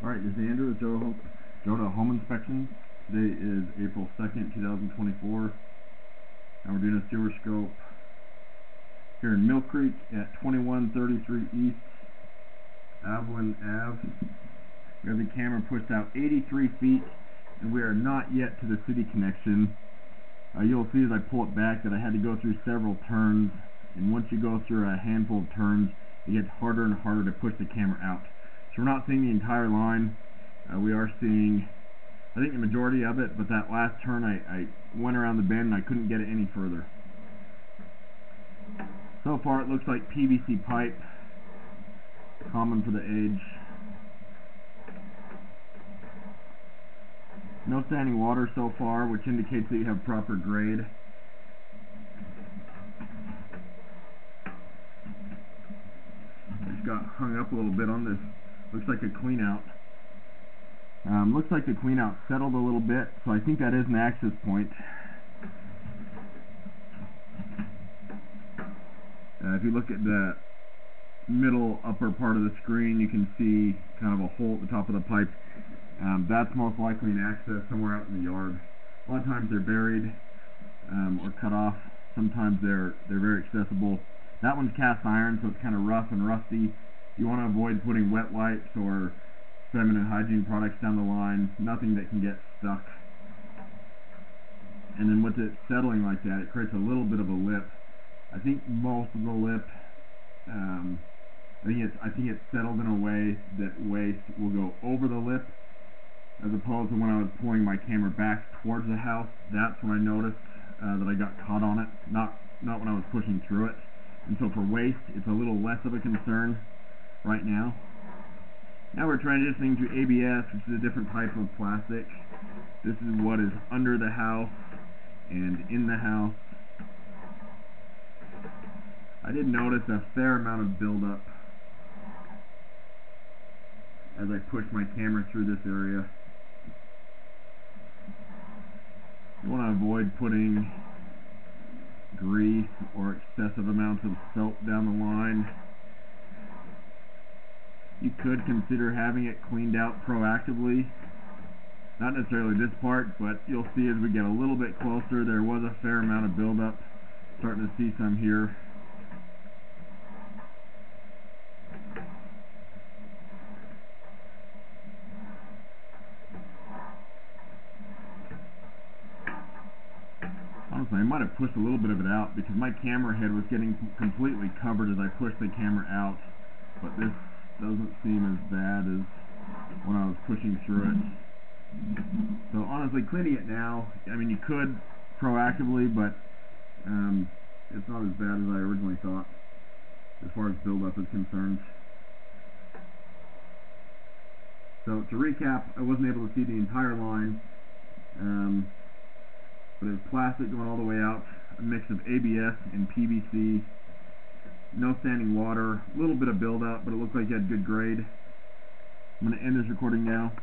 Alright, this is Andrew with Joda Home Inspections. Today is April 2nd, 2024, and we're doing a sewer scope here in Mill Creek at 2133 East Aveline Ave. We have the camera pushed out 83 feet, and we are not yet to the city connection. You'll see as I pull it back that I had to go through several turns, and once you go through a handful of turns, it gets harder and harder to push the camera out. So we're not seeing the entire line. We are seeing, I think, the majority of it, but that last turn I went around the bend and I couldn't get it any further. So far it looks like PVC pipe, common for the age. No standing water so far, which indicates that you have proper grade. Just got hung up a little bit on this. Looks like a clean out. Looks like the clean out settled a little bit, so I think that is an access point. If you look at the middle upper part of the screen, you can see kind of a hole at the top of the pipe. That's most likely an access somewhere out in the yard. A lot of times they're buried or cut off. Sometimes they're very accessible. That one's cast iron, so it's kind of rough and rusty. You want to avoid putting wet wipes or feminine hygiene products down the line, nothing that can get stuck. And then with it settling like that, it creates a little bit of a lip. I think most of the lip, I think it's settled in a way that waste will go over the lip, as opposed to when I was pulling my camera back towards the house. That's when I noticed that I got caught on it, not when I was pushing through it. And so for waste, it's a little less of a concern right now. Now we're transitioning to ABS, which is a different type of plastic. This is what is under the house and in the house. I did notice a fair amount of buildup as I pushed my camera through this area. You want to avoid putting grease or excessive amounts of soap down the line. You could consider having it cleaned out proactively. Not necessarily this part, but you'll see as we get a little bit closer, there was a fair amount of buildup. Starting to see some here. Honestly, I might have pushed a little bit of it out because my camera head was getting completely covered as I pushed the camera out. But this doesn't seem as bad as when I was pushing through it. So honestly, cleaning it now, I mean, you could proactively, but it's not as bad as I originally thought as far as buildup is concerned. So to recap, I wasn't able to see the entire line, but it was plastic going all the way out, a mix of ABS and PVC. No standing water, a little bit of buildup, but it looked like it had good grade. I'm going to end this recording now.